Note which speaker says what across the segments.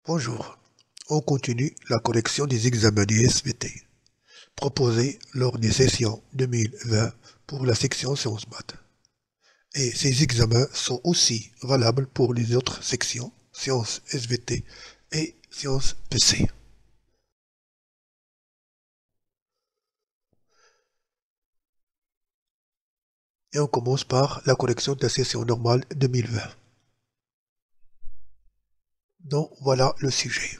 Speaker 1: Bonjour, on continue la collection des examens du SVT, proposés lors des sessions 2020 pour la section Sciences Maths. Et ces examens sont aussi valables pour les autres sections, Sciences SVT et Sciences PC. Et on commence par la collection de la session normale 2020. Donc voilà le sujet.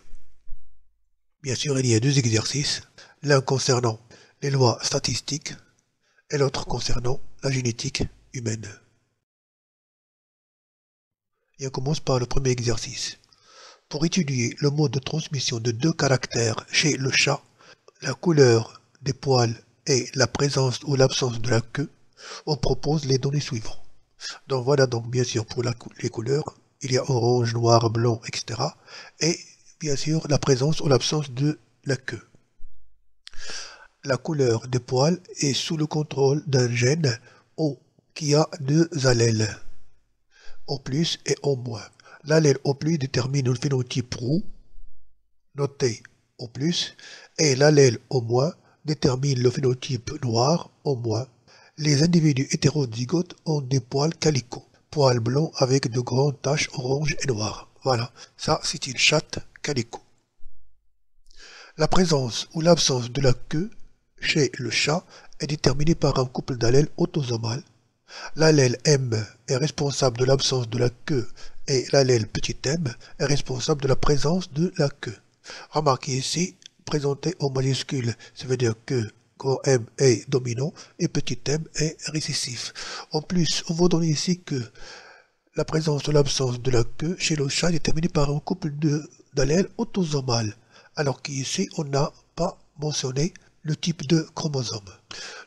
Speaker 1: Bien sûr, il y a deux exercices, l'un concernant les lois statistiques et l'autre concernant la génétique humaine. Et on commence par le premier exercice. Pour étudier le mode de transmission de deux caractères chez le chat, la couleur des poils et la présence ou l'absence de la queue, on propose les données suivantes. Donc voilà donc bien sûr pour les couleurs, il y a orange, noir, blanc, etc. Et bien sûr la présence ou l'absence de la queue. La couleur des poils est sous le contrôle d'un gène O qui a deux allèles, O+, et O-. L'allèle O+ détermine le phénotype roux, noté O+, et l'allèle O- détermine le phénotype noir, O-. Les individus hétérozygotes ont des poils calico, poils blancs avec de grandes taches orange et noires. Voilà, ça c'est une chatte calico. La présence ou l'absence de la queue chez le chat est déterminée par un couple d'allèles autosomal. L'allèle M est responsable de l'absence de la queue et l'allèle petit m est responsable de la présence de la queue. Remarquez ici, présenté en majuscule, ça veut dire que grand M est dominant et petit m est récessif. En plus, on va donner ici que la présence ou l'absence de la queue chez le chat est déterminée par un couple d'allèles autosomal, alors qu'ici on n'a pas mentionné le type de chromosome.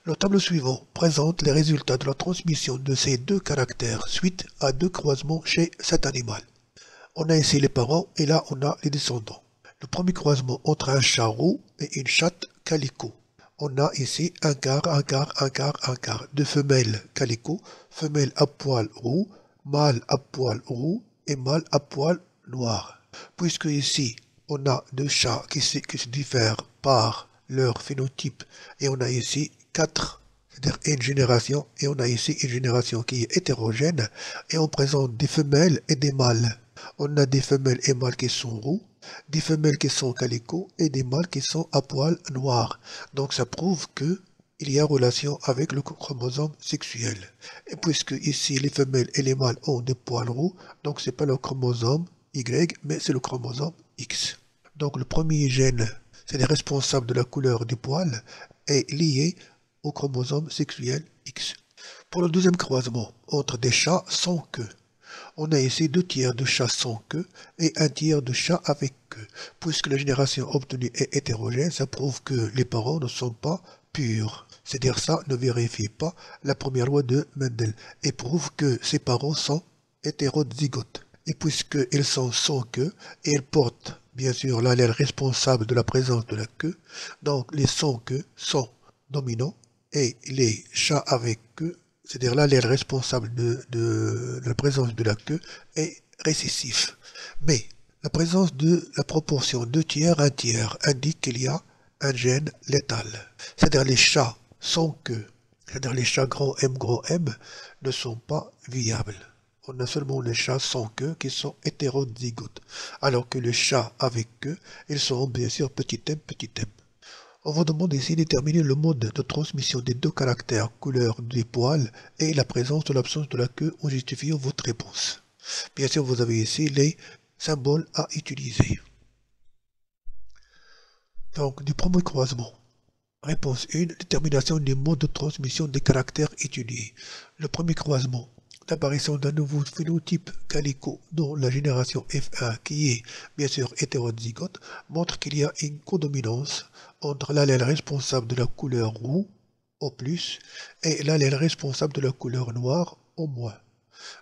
Speaker 1: Le tableau suivant présente les résultats de la transmission de ces deux caractères suite à deux croisements chez cet animal. On a ici les parents et là on a les descendants. Le premier croisement entre un chat roux et une chatte calico. On a ici un quart de femelles calico, femelle à poil roux, mâle à poil roux et mâle à poil noir. Puisque ici on a deux chats qui se diffèrent par leur phénotype et on a ici quatre, c'est-à-dire une génération, et on a ici une génération qui est hétérogène et on présente des femelles et des mâles. On a des femelles et mâles qui sont roux, des femelles qui sont calico et des mâles qui sont à poil noir. Donc ça prouve que il y a relation avec le chromosome sexuel. Et puisque ici les femelles et les mâles ont des poils roux, donc c'est pas le chromosome Y, mais c'est le chromosome X. Donc le premier gène, c'est le responsable de la couleur des poils, est lié au chromosome sexuel X. Pour le deuxième croisement entre des chats sans queue, on a ici 2/3 de chats sans queue et 1/3 de chats avec queue. Puisque la génération obtenue est hétérogène, ça prouve que les parents ne sont pas purs. C'est-à-dire ça ne vérifie pas la première loi de Mendel et prouve que ces parents sont hétérozygotes. Et puisqu'ils sont sans queue et ils portent bien sûr l'allèle responsable de la présence de la queue, donc les sans queue sont dominants et les chats avec queue, c'est-à-dire l'allèle responsable de la présence de la queue, est récessif. Mais la présence de la proportion 2/3, 1/3 indique qu'il y a un gène létal. C'est-à-dire les chats sans queue, c'est-à-dire les chats grand M, ne sont pas viables. On a seulement les chats sans queue qui sont hétérozygotes, alors que les chats avec queue, ils sont bien sûr petit m. On vous demande ici de déterminer le mode de transmission des deux caractères, couleur des poils et la présence ou l'absence de la queue en justifiant votre réponse. Bien sûr, vous avez ici les symboles à utiliser. Donc, du premier croisement. Réponse 1, détermination des modes de transmission des caractères étudiés. Le premier croisement, l'apparition d'un nouveau phénotype calico dans la génération F1 qui est bien sûr hétérozygote montre qu'il y a une codominance entre l'allèle responsable de la couleur roux O+, et l'allèle responsable de la couleur noire O-.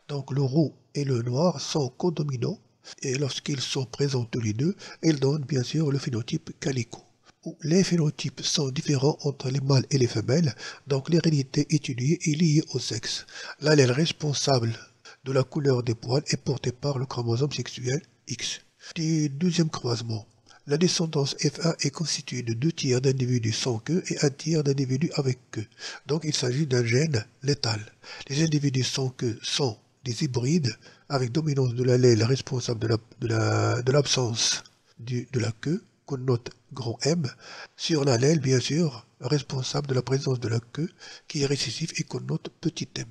Speaker 1: Donc le roux et le noir sont codominants et lorsqu'ils sont présents tous les deux, ils donnent bien sûr le phénotype calico. Les phénotypes sont différents entre les mâles et les femelles, donc l'hérédité étudiée est liée au sexe. L'allèle responsable de la couleur des poils est porté par le chromosome sexuel X. Du deuxième croisement, la descendance F1 est constituée de 2 tiers d'individus sans queue et 1 tiers d'individus avec queue. Donc il s'agit d'un gène létal. Les individus sans queue sont des hybrides avec dominance de l'allèle responsable de l'absence de la queue, qu'on note grand M, sur l'allèle bien sûr responsable de la présence de la queue qui est récessif et qu'on note petit m.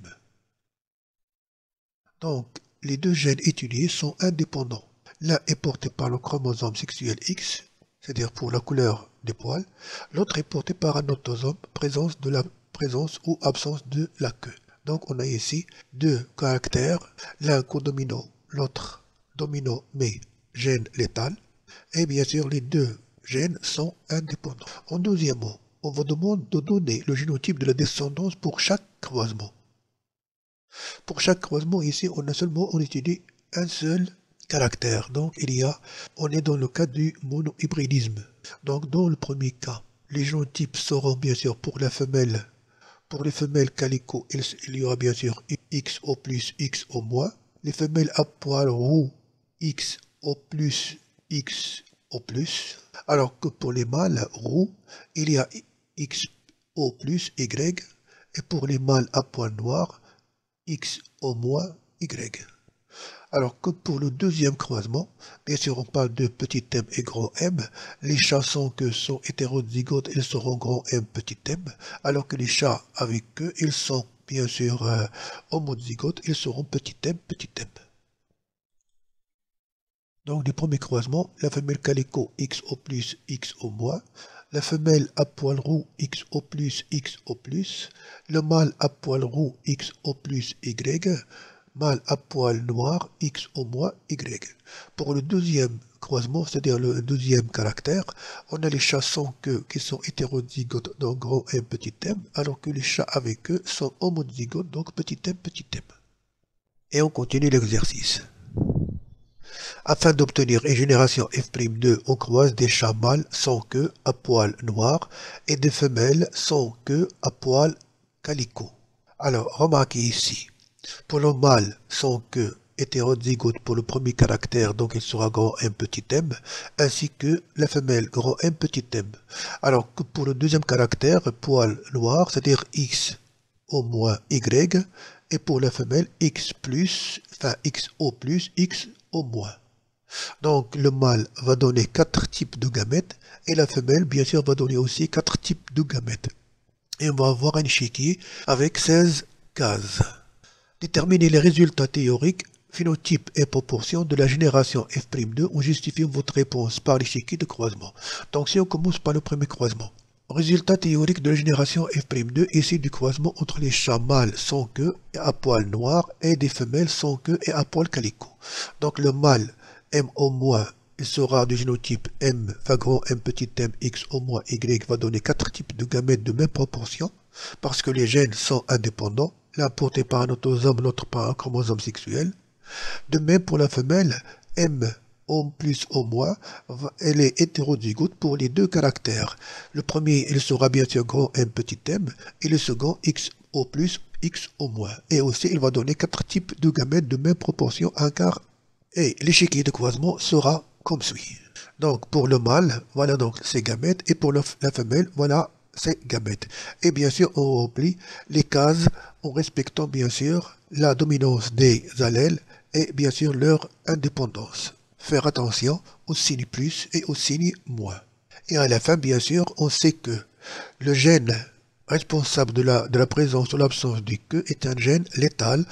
Speaker 1: Donc les deux gènes étudiés sont indépendants. L'un est porté par le chromosome sexuel X, c'est-à-dire pour la couleur des poils. L'autre est porté par un autosome, présence ou absence de la queue. Donc on a ici deux caractères, l'un codominant, l'autre dominant mais gène létal. Et bien sûr les deux gènes sont indépendants. En deuxièmement, on vous demande de donner le génotype de la descendance pour chaque croisement. Pour chaque croisement ici on étudie un seul caractère. Donc on est dans le cas du monohybridisme. Donc dans le premier cas, les génotypes seront bien sûr pour les femelles calico, il y aura bien sûr XO plus XO-. Les femelles à poil roux, XO plus XO+. Alors que pour les mâles roux, il y a XO plus Y. Et pour les mâles à poil noir, XO- Y. Alors que pour le deuxième croisement, bien sûr on parle de petit m et grand M, les chats sans queue sont hétérozygotes, ils seront grand M, petit m, alors que les chats avec queue, ils sont bien sûr homozygotes, ils seront petit m, petit m. Donc du premier croisement, la femelle calico XO plus XO-, la femelle à poil roux XO plus XO+, le mâle à poil roux XO plus Y, mâle à poil noir XO- Y. Pour le deuxième croisement, c'est-à-dire le deuxième caractère, on a les chats sans queue qui sont hétérozygotes, donc grand M, petit m, alors que les chats avec queue sont homozygotes, donc petit m, petit m. Et on continue l'exercice. Afin d'obtenir une génération F'2, on croise des chats mâles sans queue à poil noir et des femelles sans queue à poil calico. Alors, remarquez ici, pour le mâle sans queue hétérozygote pour le premier caractère, donc il sera grand M petit m, ainsi que la femelle grand M petit m. Alors que pour le deuxième caractère, poil noir, c'est-à-dire X au moins Y, et pour la femelle X plus, enfin XO plus, X au moins. Donc le mâle va donner 4 types de gamètes et la femelle bien sûr va donner aussi 4 types de gamètes. Et on va avoir un échiquier avec 16 cases. Déterminez les résultats théoriques, phénotype et proportion de la génération F'2 en justifiant votre réponse par l'échiquier de croisement. Donc si on commence par le premier croisement. Résultat théorique de la génération F'2 issu du croisement entre les chats mâles sans queue et à poil noir et des femelles sans queue et à poil calico. Donc le mâle M-, il sera du génotype M, grand M petit m, X au Y va donner 4 types de gamètes de même proportion, parce que les gènes sont indépendants, l'un porté par un autosome, l'autre par un chromosome sexuel. De même pour la femelle, M O plus O-, elle est hétérozygote pour les deux caractères. Le premier, il sera bien sûr grand M petit m, et le second, XO plus XO-. Et aussi, il va donner 4 types de gamètes de même proportion, un quart. Et l'échiquier de croisement sera comme suit. Donc pour le mâle, voilà donc ses gamètes, et pour la femelle, voilà ses gamètes. Et bien sûr, on remplit les cases en respectant bien sûr la dominance des allèles et bien sûr leur indépendance. Faire attention au signe plus et au signe moins. Et à la fin, bien sûr, on sait que le gène responsable de la présence ou l'absence du queue est un gène létal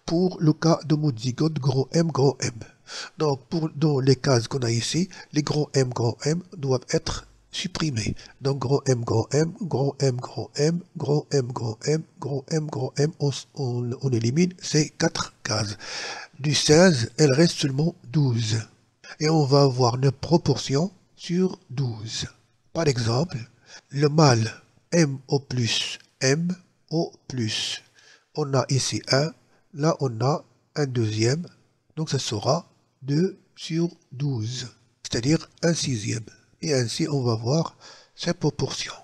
Speaker 1: pour le cas d'homozygote grand M, grand M. Donc, dans les cases qu'on a ici, les grands M doivent être supprimés. Donc, grand M, grand M, grand M, grand M, grand M, grand M, grand M, grand M, on élimine ces 4 cases. Du 16, il reste seulement 12. Et on va avoir une proportion sur 12. Par exemple, le mâle MO plus MO plus. On a ici 1. Là, on a un deuxième, donc ça sera 2 sur 12, c'est-à-dire un sixième. Et ainsi, on va voir ces proportions.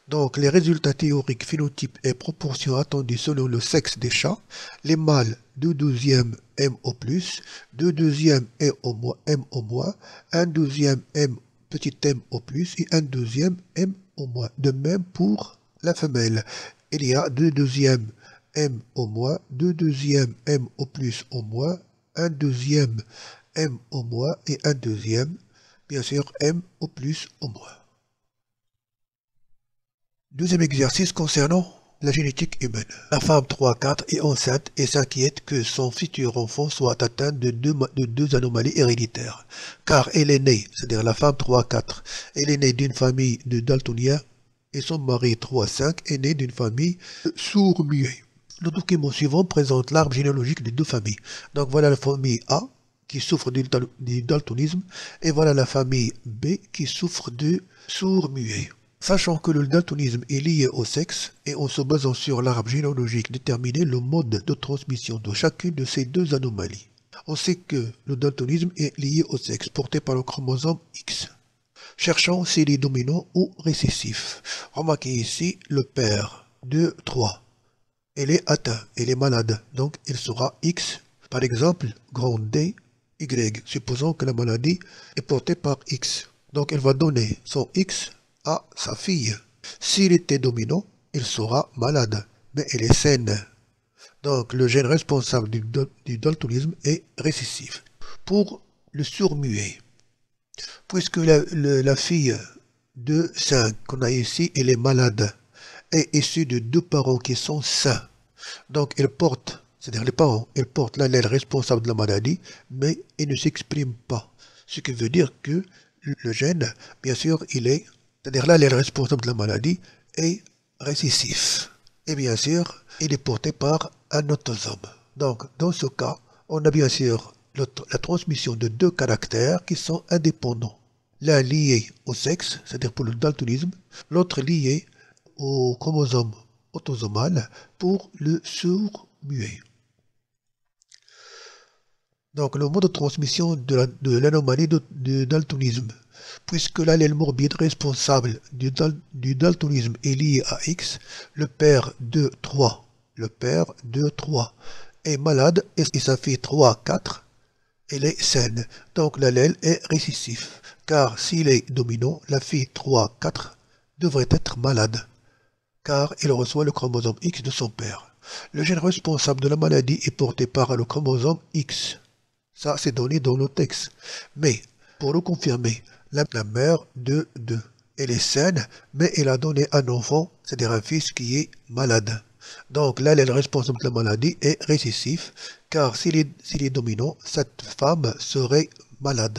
Speaker 1: Donc, les résultats théoriques, phénotype et proportion attendues selon le sexe des chats. Les mâles 2/12 M au plus, 2/12 M au moins, M au moins, 1/12 M petit m au plus et 1/12 M au moins. De même pour la femelle. Il y a 2/12 M au moins, 2/12 M au plus au moins, 1/12 M au moins et 1/2, bien sûr, M au plus au moins. Deuxième exercice concernant la génétique humaine. La femme 3-4 est enceinte et s'inquiète que son futur enfant soit atteint de deux anomalies héréditaires. Car elle est née, c'est-à-dire la femme 3-4, elle est née d'une famille de daltoniens et son mari 3-5 est né d'une famille sourd-muet. Le document suivant présente l'arbre généalogique des deux familles. Donc voilà la famille A qui souffre du daltonisme et voilà la famille B qui souffre de sourd-muet. Sachant que le daltonisme est lié au sexe et en se basant sur l'arbre généalogique déterminer le mode de transmission de chacune de ces deux anomalies. On sait que le daltonisme est lié au sexe porté par le chromosome X. Cherchons s'il est dominant ou récessif. Remarquez ici le père de 3. Elle est atteinte, elle est malade, donc il sera X. Par exemple, grand D, Y, supposons que la maladie est portée par X. Donc elle va donner son X à sa fille. S'il était dominant, il sera malade, mais elle est saine. Donc le gène responsable du daltonisme est récessif. Pour le sourd-muet, puisque la fille de 5 qu'on a ici, elle est malade, est issue de deux parents qui sont sains. Donc elle porte, c'est-à-dire les parents, elle porte l'allèle responsable de la maladie, mais il ne s'exprime pas. Ce qui veut dire que le gène, bien sûr, c'est-à-dire l'allèle responsable de la maladie est récessif. Et bien sûr, il est porté par un autosome. Donc, dans ce cas, on a bien sûr la transmission de deux caractères qui sont indépendants. L'un lié au sexe, c'est-à-dire pour le daltonisme, l'autre lié au chromosome autosomal pour le sourd-muet. Donc, le mode de transmission de l'anomalie de daltonisme. Puisque l'allèle morbide responsable du daltonisme est lié à X, le père de 3 est malade et sa fille 3-4, elle est saine. Donc l'allèle est récessif, car s'il est dominant, la fille 3-4 devrait être malade, car il reçoit le chromosome X de son père. Le gène responsable de la maladie est porté par le chromosome X. Ça, c'est donné dans le texte. Mais, pour le confirmer, la mère de 2, elle est saine, mais elle a donné un enfant, c'est-à-dire un fils qui est malade. Donc l'allèle responsable de la maladie est récessif, car s'il est dominant, cette femme serait malade.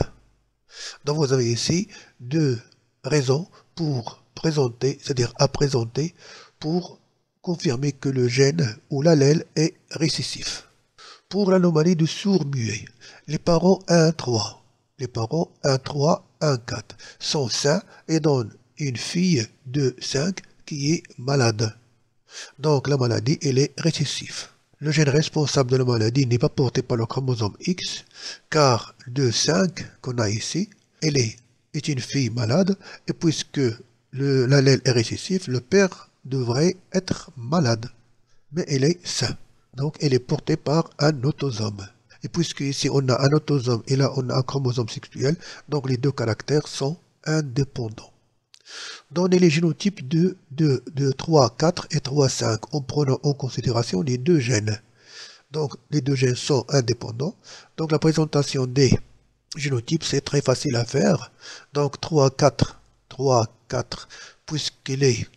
Speaker 1: Donc vous avez ici deux raisons pour présenter, c'est-à-dire à présenter, pour confirmer que le gène ou l'allèle est récessif. Pour l'anomalie du sourd-muet, les parents 1-3, 1-4 sont sains et donnent une fille de 5 qui est malade. Donc la maladie, elle est récessive. Le gène responsable de la maladie n'est pas porté par le chromosome X, car le 5 qu'on a ici, elle est une fille malade, et puisque l'allèle est récessif, le père devrait être malade, mais elle est sain. Donc elle est portée par un autosome. Et puisque ici on a un autosome et là on a un chromosome sexuel, donc les deux caractères sont indépendants. Donnez les génotypes de 3, 4 et 3, 5 en prenant en considération les deux gènes. Donc les deux gènes sont indépendants. Donc la présentation des génotypes c'est très facile à faire. Donc 3, 4, puisqu'il est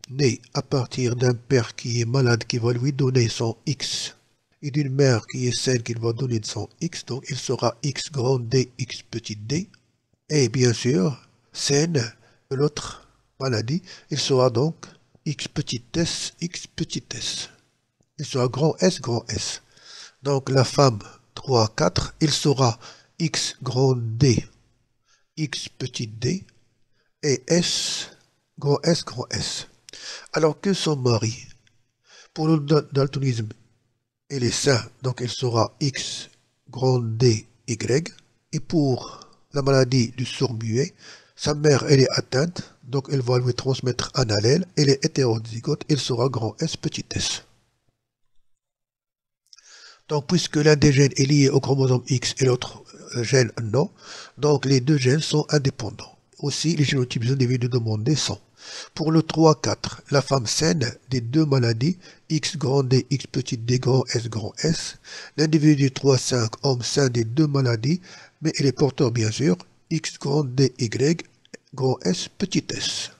Speaker 1: né à partir d'un père qui est malade qui va lui donner son X et d'une mère qui est saine qui va donner son X, donc il sera X grand D, X petit d, et bien sûr, saine de l'autre maladie, il sera donc X petit s, X petit s. Il sera grand S. Donc la femme 3, 4, il sera X grand D, X petit d, et S, grand S. Alors que son mari, pour le daltonisme, il est sain, donc il sera X grand D, Y. Et pour la maladie du sourd-muet, Sa mère, elle est atteinte, donc elle va lui transmettre un allèle. Elle est hétérozygote, il sera grand S, petit s. Donc, puisque l'un des gènes est lié au chromosome X et l'autre gène non, donc les deux gènes sont indépendants. Aussi, les génotypes des individus demandés sont: pour le 3-4, la femme saine des deux maladies, X grand D, X petit d grand S, l'individu 3-5, homme sain des deux maladies, mais il est porteur bien sûr, X grand D, Y, grand S, petit s.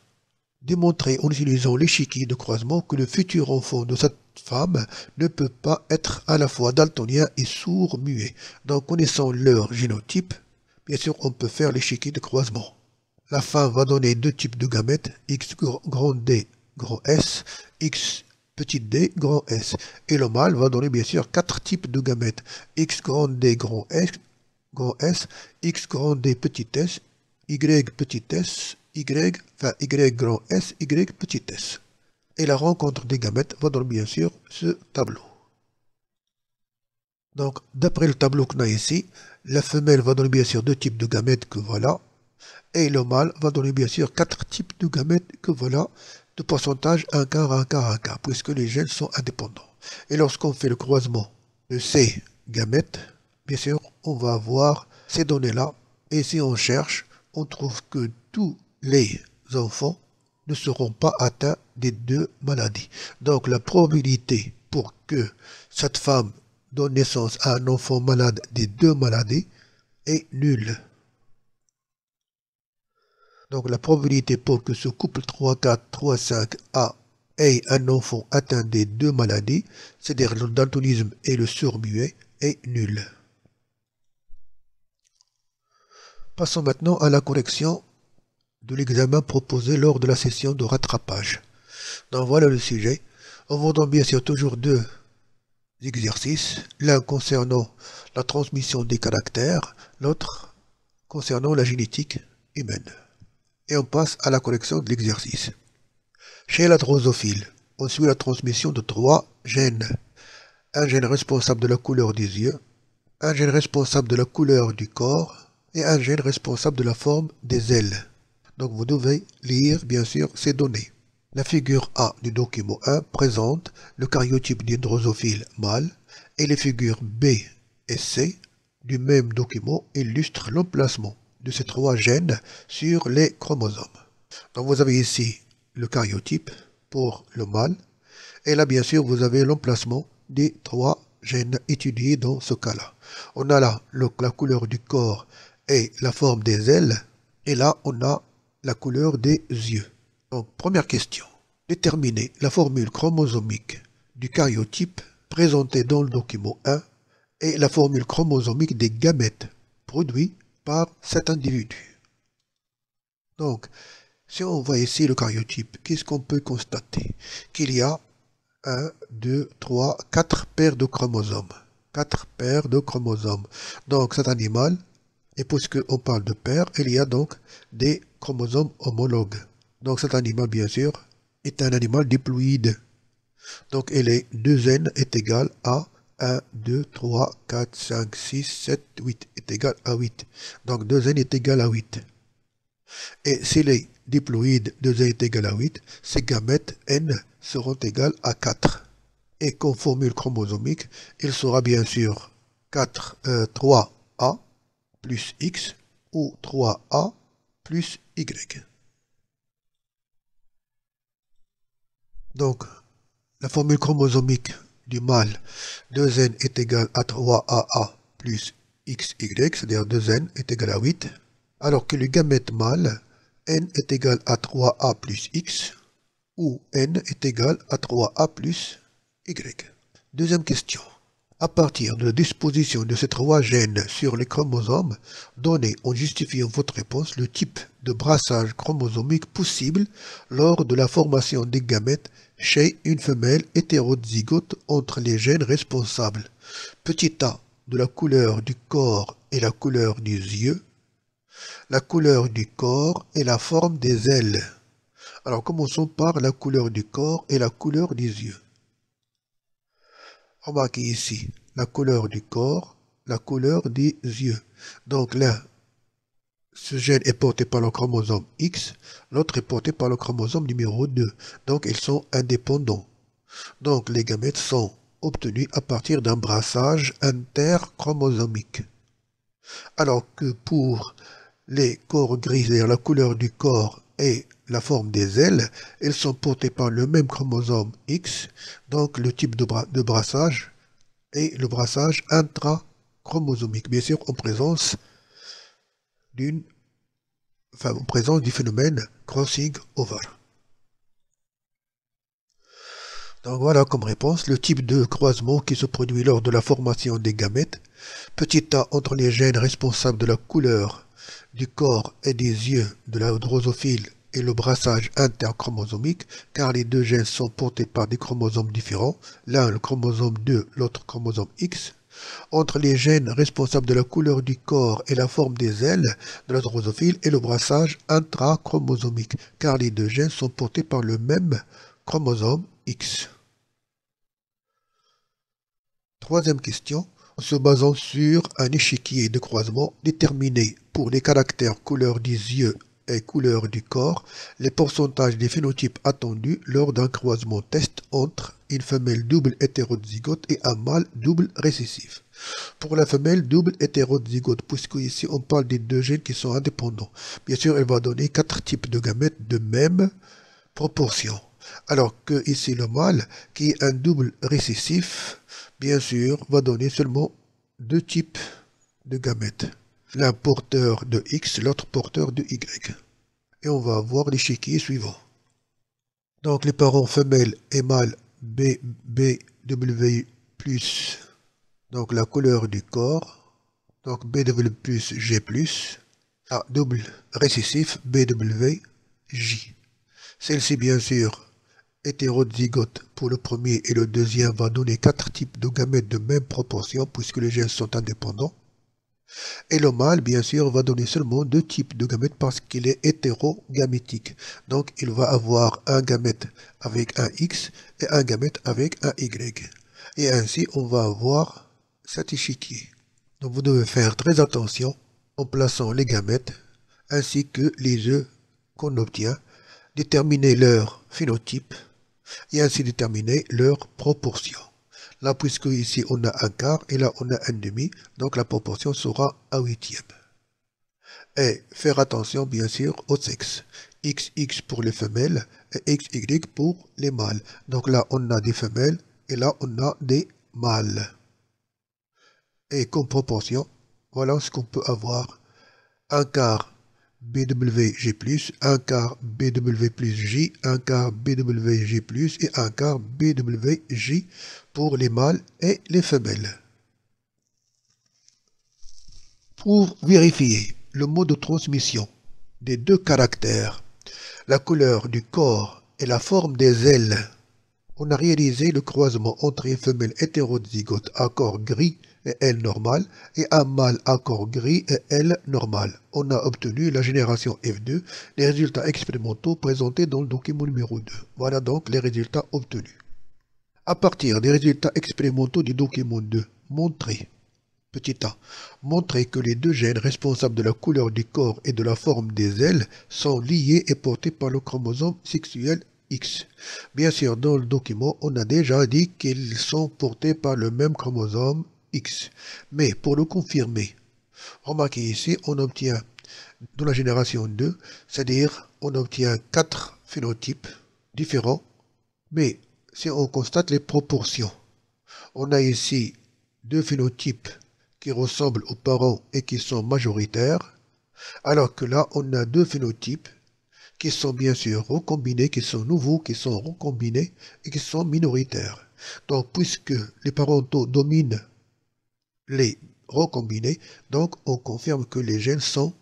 Speaker 1: Démontrer en utilisant l'échiquier de croisement que le futur enfant de cette femme ne peut pas être à la fois daltonien et sourd-muet. Donc, connaissant leur génotype, bien sûr, on peut faire l'échiquier de croisement. La femme va donner deux types de gamètes, X grand D, grand S, X petit d, grand S. Et le mâle va donner bien sûr quatre types de gamètes, X grand D, grand S, X grand D, petit s, Y petit s, Y grand S, Y petit s. Et la rencontre des gamètes va donner bien sûr ce tableau. Donc, d'après le tableau qu'on a ici, la femelle va donner bien sûr deux types de gamètes que voilà, et le mâle va donner bien sûr quatre types de gamètes que voilà, de pourcentage 1 quart, 1 quart, 1 quart, puisque les gènes sont indépendants. Et lorsqu'on fait le croisement de ces gamètes, bien sûr, on va avoir ces données-là, et si on cherche, on trouve que tous les enfants ne seront pas atteints des deux maladies. Donc la probabilité pour que cette femme donne naissance à un enfant malade des deux maladies est nulle. Donc la probabilité pour que ce couple 3-4, 3-5 ait un enfant atteint des deux maladies, c'est-à-dire le daltonisme et le sourd-muet, est nulle. Passons maintenant à la correction de l'examen proposé lors de la session de rattrapage. Donc voilà le sujet. On vous donne bien sûr toujours deux exercices, l'un concernant la transmission des caractères, l'autre concernant la génétique humaine. Et on passe à la correction de l'exercice. Chez la drosophile, on suit la transmission de trois gènes. Un gène responsable de la couleur des yeux, un gène responsable de la couleur du corps et un gène responsable de la forme des ailes. Donc vous devez lire bien sûr ces données. La figure A du document 1 présente le karyotype d'une drosophile mâle et les figures B et C du même document illustrent l'emplacement de ces trois gènes sur les chromosomes. Donc vous avez ici le karyotype pour le mâle et là bien sûr vous avez l'emplacement des trois gènes étudiés dans ce cas-là. On a là la couleur du corps et la forme des ailes et là on a la couleur des yeux. Donc, première question. Déterminez la formule chromosomique du karyotype présentée dans le document 1 et la formule chromosomique des gamètes produits par cet individu. Donc, si on voit ici le karyotype, qu'est-ce qu'on peut constater? Qu'il y a 1, 2, 3, 4 paires de chromosomes. 4 paires de chromosomes. Donc, cet animal, et puisqu'on parle de paires, il y a donc des chromosomes homologues. Donc cet animal, bien sûr, est un animal diploïde. Donc 2n est égal à 1, 2, 3, 4, 5, 6, 7, 8 est égal à 8. Donc 2n est égal à 8. Et s'il est diploïde, 2n est égal à 8, ces gamètes n seront égales à 4. Et comme formule chromosomique, il sera bien sûr 3a plus x ou 3a plus y. Donc, la formule chromosomique du mâle 2n est égal à 3aa plus xy, c'est-à-dire 2n est égal à 8, alors que le gamète mâle n est égal à 3a plus x ou n est égal à 3a plus y. Deuxième question. À partir de la disposition de ces trois gènes sur les chromosomes, donnez en justifiant votre réponse le type de brassage chromosomique possible lors de la formation des gamètes chez une femelle hétérozygote entre les gènes responsables petit a de la couleur du corps et la couleur des yeux, la couleur du corps et la forme des ailes. Alors commençons par la couleur du corps et la couleur des yeux. Remarquez ici la couleur du corps, la couleur des yeux. Donc là, ce gène est porté par le chromosome X, l'autre est porté par le chromosome numéro 2. Donc ils sont indépendants. Donc les gamètes sont obtenus à partir d'un brassage interchromosomique. Alors que pour les corps gris, c'est-à-dire la couleur du corps et la forme des ailes, elles sont portées par le même chromosome X, donc le type de brassage est le brassage intrachromosomique, bien sûr en présence du phénomène crossing over. Donc voilà comme réponse le type de croisement qui se produit lors de la formation des gamètes. Petit a entre les gènes responsables de la couleur du corps et des yeux de la drosophile et le brassage interchromosomique, car les deux gènes sont portés par des chromosomes différents, l'un le chromosome 2, l'autre chromosome X. Entre les gènes responsables de la couleur du corps et la forme des ailes de la drosophile et le brassage intrachromosomique, car les deux gènes sont portés par le même chromosome X. Troisième question. En se basant sur un échiquier de croisement déterminé pour les caractères couleur des yeux et couleur du corps, les pourcentages des phénotypes attendus lors d'un croisement test entre une femelle double hétérozygote et un mâle double récessif. Pour la femelle double hétérozygote, puisque ici on parle des deux gènes qui sont indépendants, bien sûr elle va donner 4 types de gamètes de même proportion. Alors que ici le mâle, qui est un double récessif, bien sûr, va donner seulement 2 types de gamètes. L'un porteur de X, l'autre porteur de Y. Et on va avoir l'échiquier suivant. Donc les parents femelles et mâles BW+, donc la couleur du corps, donc BW+, G+, double récessif BW+J. Celle-ci, bien sûr, hétérozygote pour le premier et le deuxième va donner 4 types de gamètes de même proportion puisque les gènes sont indépendants. Et le mâle, bien sûr, va donner seulement 2 types de gamètes parce qu'il est hétérogamétique. Donc, il va avoir un gamète avec un X et un gamète avec un Y. Et ainsi, on va avoir cet échiquier. Donc, vous devez faire très attention en plaçant les gamètes ainsi que les œufs qu'on obtient, déterminer leur phénotype et ainsi déterminer leur proportion. Là, puisque ici on a un quart et là on a un demi, donc la proportion sera un huitième. Et faire attention bien sûr au sexe. XX pour les femelles et XY pour les mâles. Donc là on a des femelles et là on a des mâles. Et comme proportion, voilà ce qu'on peut avoir. Un quart BWG+, un quart BW plus J, un quart BWG+, et un quart BWJ pour les mâles et les femelles. Pour vérifier le mode de transmission des 2 caractères, la couleur du corps et la forme des ailes, on a réalisé le croisement entre une femelle hétérozygote à corps gris et aile normale et un mâle à corps gris et aile normale. On a obtenu la génération F2, les résultats expérimentaux présentés dans le document numéro 2. Voilà donc les résultats obtenus. À partir des résultats expérimentaux du document 2, montrer, petit a, montrer que les 2 gènes responsables de la couleur du corps et de la forme des ailes sont liés et portés par le chromosome sexuel X. Bien sûr, dans le document, on a déjà dit qu'ils sont portés par le même chromosome X. Mais pour le confirmer, remarquez ici, on obtient dans la génération 2, c'est-à-dire on obtient 4 phénotypes différents, mais si on constate les proportions, on a ici 2 phénotypes qui ressemblent aux parents et qui sont majoritaires, alors que là, on a 2 phénotypes qui sont bien sûr recombinés, qui sont nouveaux, qui sont recombinés et qui sont minoritaires. Donc, puisque les parentaux dominent les recombinés, donc on confirme que les gènes sont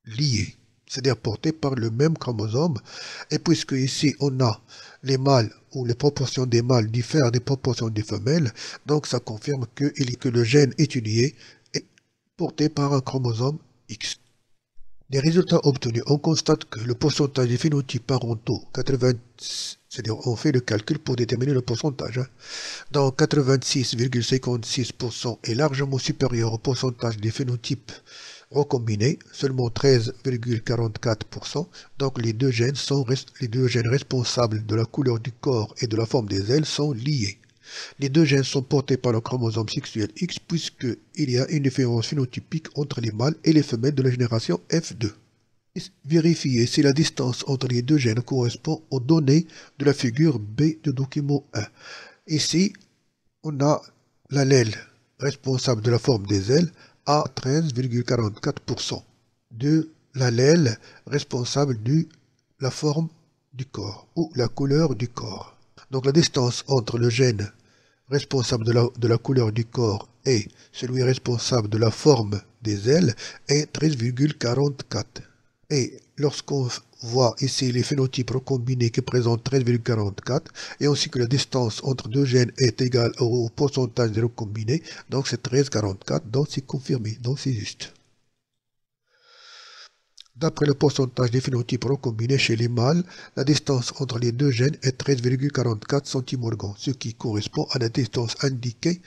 Speaker 1: liés, c'est-à-dire portés par le même chromosome. Et puisque ici on a les mâles ou les proportions des mâles diffèrent des proportions des femelles, donc ça confirme que le gène étudié est porté par un chromosome X. Des résultats obtenus, on constate que le pourcentage des phénotypes parentaux, 80, c'est-à-dire on fait le calcul pour déterminer le pourcentage, donc 86,56% est largement supérieur au pourcentage des phénotypes recombinés, seulement 13,44%. Donc les deux gènes responsables de la couleur du corps et de la forme des ailes sont liés. Les deux gènes sont portés par le chromosome sexuel X puisqu'il y a une différence phénotypique entre les mâles et les femelles de la génération F2. Vérifiez si la distance entre les deux gènes correspond aux données de la figure B de document 1. Ici, on a l'allèle responsable de la forme des ailes à 13,44% de l'allèle responsable de la forme du corps ou la couleur du corps. Donc la distance entre le gène responsable de la couleur du corps et celui responsable de la forme des ailes est 13,44. Et lorsqu'on voit ici les phénotypes recombinés qui présentent 13,44 et ainsi que la distance entre deux gènes est égale au pourcentage des recombinés, donc c'est 13,44, donc c'est confirmé, donc c'est juste. D'après le pourcentage des phénotypes recombinés chez les mâles, la distance entre les deux gènes est 13,44 centimorgans, ce qui correspond à la distance indiquée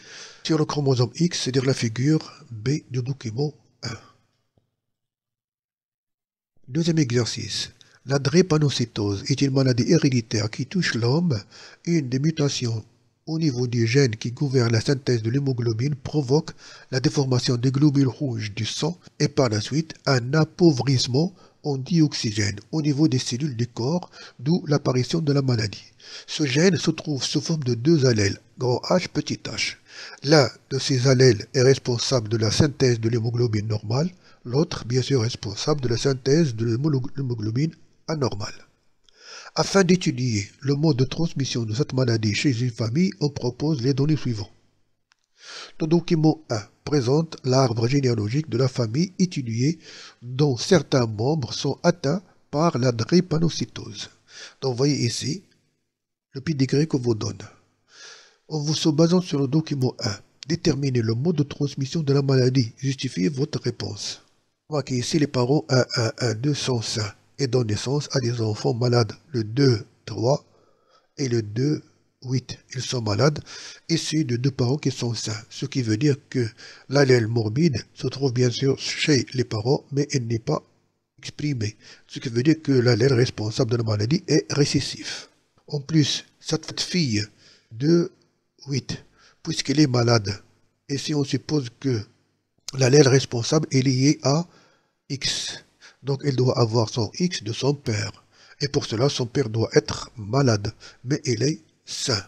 Speaker 1: sur le chromosome X, c'est-à-dire la figure B du document 1. Deuxième exercice. La drépanocytose est une maladie héréditaire qui touche l'homme. Une des mutations au niveau des gènes qui gouvernent la synthèse de l'hémoglobine provoque la déformation des globules rouges du sang et par la suite un appauvrissement en dioxygène au niveau des cellules du corps, d'où l'apparition de la maladie. Ce gène se trouve sous forme de deux allèles, grand H, petit h. L'un de ces allèles est responsable de la synthèse de l'hémoglobine normale, l'autre, bien sûr, responsable de la synthèse de l'hémoglobine anormale. Afin d'étudier le mode de transmission de cette maladie chez une famille, on propose les données suivantes. Le document 1 présente l'arbre généalogique de la famille étudiée dont certains membres sont atteints par la drépanocytose. Donc, vous voyez ici le pédigré que vous donne. En vous se basant sur le document 1, déterminez le mode de transmission de la maladie. Justifiez votre réponse. Remarquez ici les parents 1, 1, 1, 2 sont sains et donnent naissance à des enfants malades. Le 2, 3 et le 2, 8. Ils sont malades, issus de deux parents qui sont sains. Ce qui veut dire que l'allèle morbide se trouve bien sûr chez les parents, mais elle n'est pas exprimée. Ce qui veut dire que l'allèle responsable de la maladie est récessif. En plus, cette fille de 8, puisqu'elle est malade, et si on suppose que l'allèle responsable est lié à X, donc elle doit avoir son X de son père. Et pour cela, son père doit être malade, mais il est sain.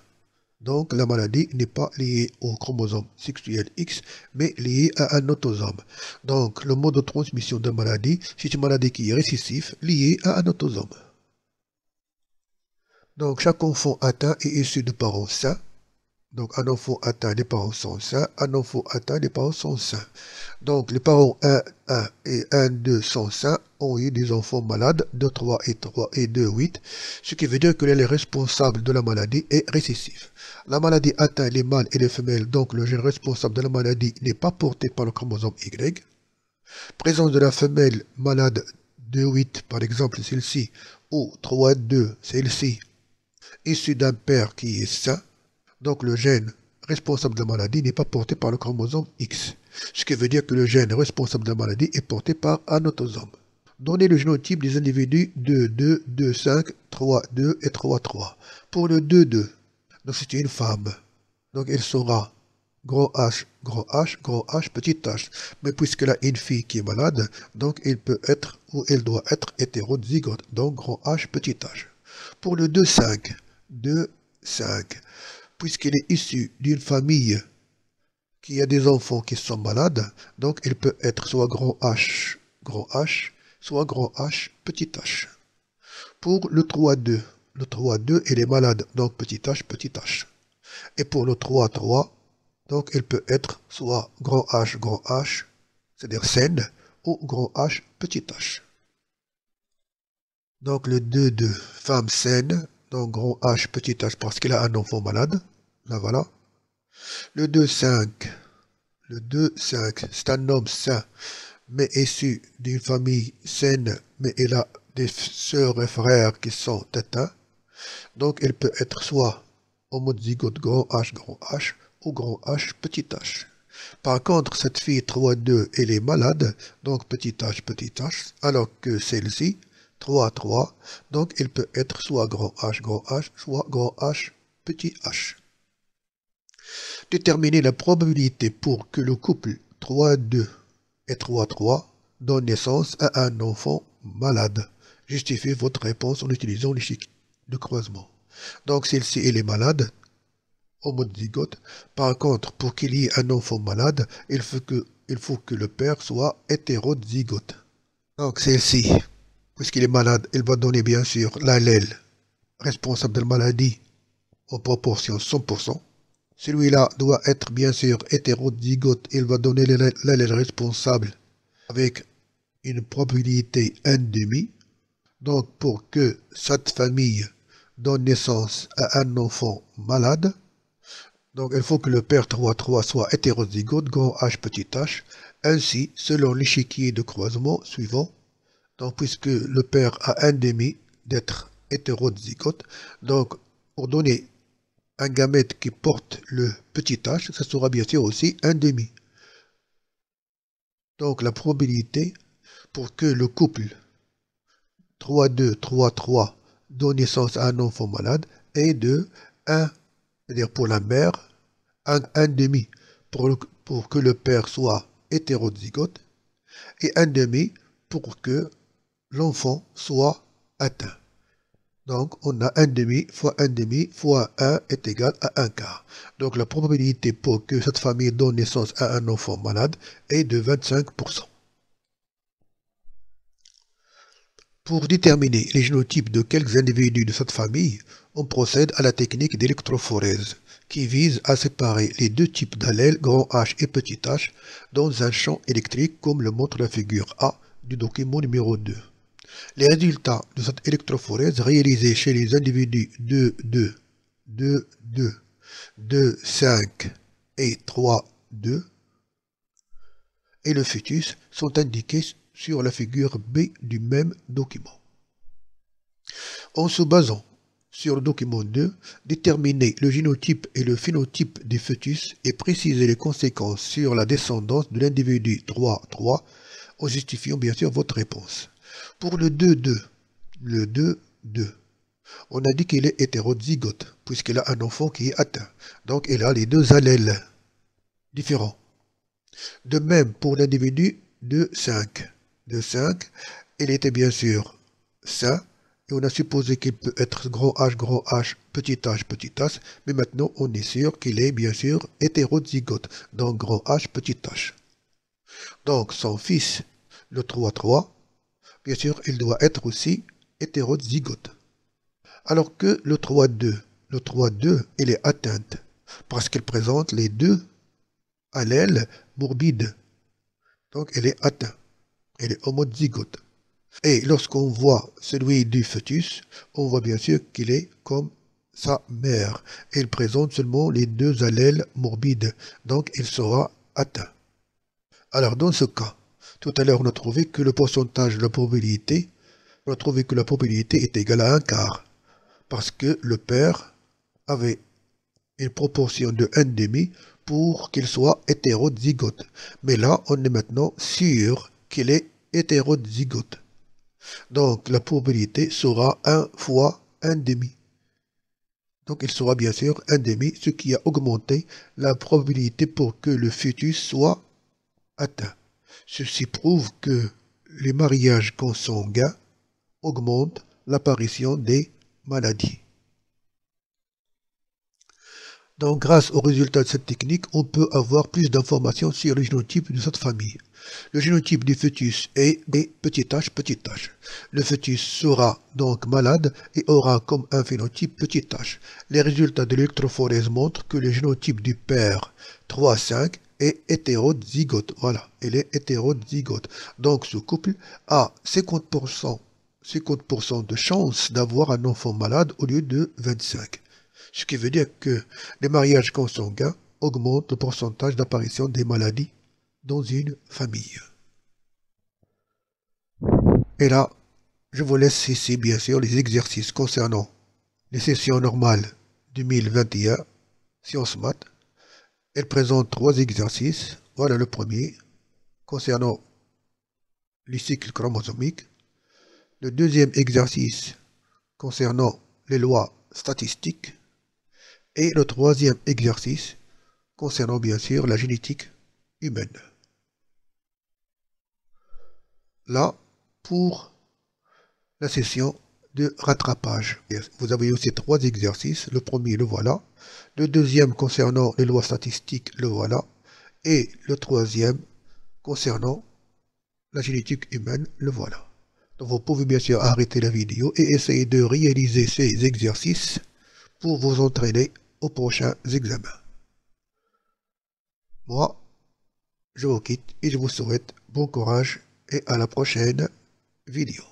Speaker 1: Donc la maladie n'est pas liée au chromosome sexuel X, mais liée à un autosome. Donc le mode de transmission de la maladie, c'est une maladie qui est récessive, liée à un autosome. Donc chaque enfant atteint est issu de parents sains. Donc un enfant atteint, les parents sont sains. Un enfant atteint, les parents sont sains. Donc les parents 1, 1 et 1, 2 sont sains, ont eu des enfants malades, 2, 3 et 3 et 2, 8. Ce qui veut dire que le responsable de la maladie est récessif. La maladie atteint les mâles et les femelles, donc le gène responsable de la maladie n'est pas porté par le chromosome Y. Présence de la femelle malade 2, 8, par exemple celle-ci, ou 3, 2, celle-ci, issue d'un père qui est sain. Donc le gène responsable de la maladie n'est pas porté par le chromosome X. Ce qui veut dire que le gène responsable de la maladie est porté par un autosome. Donnez le génotype des individus 2, 2, 2, 5, 3, 2 et 3, 3. Pour le 2, 2, donc c'est une femme. Donc elle sera grand H, petit h. Mais puisqu'elle a une fille qui est malade, donc elle peut être ou elle doit être hétérozygote. Donc grand H, petit h. Pour le 2, 5, 2, 5. Puisqu'il est issu d'une famille qui a des enfants qui sont malades, donc il peut être soit grand H, soit grand H, petit h. Pour le 3-2, le 3-2, il est malade, donc petit h. Et pour le 3-3, donc il peut être soit grand H, c'est-à-dire saine, ou grand H, petit h. Donc le 2-2, femme saine, donc grand H, petit h, parce qu'il a un enfant malade. Là, voilà. Le 2-5, c'est un homme sain, mais issu d'une famille saine, mais il a des sœurs et frères qui sont atteints. Donc, il peut être soit homozygote grand H, ou grand H, petit h. Par contre, cette fille 3-2, elle est malade, donc petit h, alors que celle-ci, 3-3, donc elle peut être soit grand H, soit grand H, petit h. Déterminer la probabilité pour que le couple 3-2 et 3-3 donne naissance à un enfant malade. Justifiez votre réponse en utilisant l'échiquier de croisement. Donc celle-ci, elle est malade, homozygote. Par contre, pour qu'il y ait un enfant malade, il faut que le père soit hétérozygote. Donc celle-ci, puisqu'il est malade, elle va donner bien sûr l'allèle responsable de la maladie en proportion 100%. Celui-là doit être bien sûr hétérozygote, il va donner l'allèle responsable avec une probabilité 1,5. Donc pour que cette famille donne naissance à un enfant malade, donc il faut que le père 3-3 soit hétérozygote, grand H, petit h, ainsi selon l'échiquier de croisement suivant. Donc puisque le père a 1,5 d'être hétérozygote, donc pour donner un gamète qui porte le petit h, ça sera bien sûr aussi 1,5. Donc la probabilité pour que le couple 3-2, 3-3 donne naissance à un enfant malade est de 1, c'est-à-dire pour la mère, 1,5 pour que le père soit hétérozygote et 1,5 pour que l'enfant soit atteint. Donc on a 1,5 fois 1,5 fois 1 est égal à 1 quart. Donc la probabilité pour que cette famille donne naissance à un enfant malade est de 25%. Pour déterminer les génotypes de quelques individus de cette famille, on procède à la technique d'électrophorèse, qui vise à séparer les deux types d'allèles, grand H et petit h, dans un champ électrique comme le montre la figure A du document numéro 2. Les résultats de cette électrophorèse réalisés chez les individus 2, 2, 2, 2, 2, 5 et 3, 2 et le fœtus sont indiqués sur la figure B du même document. En se basant sur le document 2, déterminer le génotype et le phénotype du fœtus et préciser les conséquences sur la descendance de l'individu 3-3 en justifiant bien sûr votre réponse. Pour le 2-2, on a dit qu'il est hétérozygote puisqu'il a un enfant qui est atteint. Donc il a les deux allèles différents. De même pour l'individu 2-5. 2-5, il était bien sûr sain. Et on a supposé qu'il peut être grand H, petit h, mais maintenant on est sûr qu'il est bien sûr hétérozygote, donc grand H, petit h. Donc son fils, le 3-3, bien sûr il doit être aussi hétérozygote. Alors que le 3-2, il est atteinte, parce qu'il présente les deux allèles morbides. Donc il est atteint, il est homozygote. Et lorsqu'on voit celui du fœtus, on voit bien sûr qu'il est comme sa mère. Il présente seulement les deux allèles morbides, donc il sera atteint. Alors dans ce cas, tout à l'heure on a trouvé que le pourcentage de la probabilité, est égal à 1 quart, parce que le père avait une proportion de 1,5 pour qu'il soit hétérozygote. Mais là, on est maintenant sûr qu'il est hétérozygote. Donc la probabilité sera 1 fois 1,5. Donc il sera bien sûr 1,5, ce qui a augmenté la probabilité pour que le fœtus soit atteint. Ceci prouve que les mariages consanguins augmentent l'apparition des maladies. Donc grâce aux résultats de cette technique, on peut avoir plus d'informations sur le génotype de cette famille. Le génotype du fœtus est petit h. Le fœtus sera donc malade et aura comme un phénotype petit h. Les résultats de l'électrophorèse montrent que le génotype du père 3-5 est hétérozygote. Voilà, il est hétérozygote. Donc ce couple a 50% de chance d'avoir un enfant malade au lieu de 25. Ce qui veut dire que les mariages consanguins augmentent le pourcentage d'apparition des maladies dans une famille. Et là, je vous laisse ici bien sûr les exercices concernant les sessions normales 2021, sciences maths, Elle présente 3 exercices. Voilà le premier, concernant les cycles chromosomiques. Le deuxième exercice concernant les lois statistiques. Et le troisième exercice concernant bien sûr la génétique humaine. Là, pour la session de rattrapage. Vous avez aussi 3 exercices. Le premier, le voilà. Le deuxième concernant les lois statistiques, le voilà. Et le troisième concernant la génétique humaine, le voilà. Donc vous pouvez bien sûr arrêter la vidéo et essayer de réaliser ces exercices pour vous entraîner aux prochains examens. Moi, je vous quitte et je vous souhaite bon courage et à la prochaine vidéo.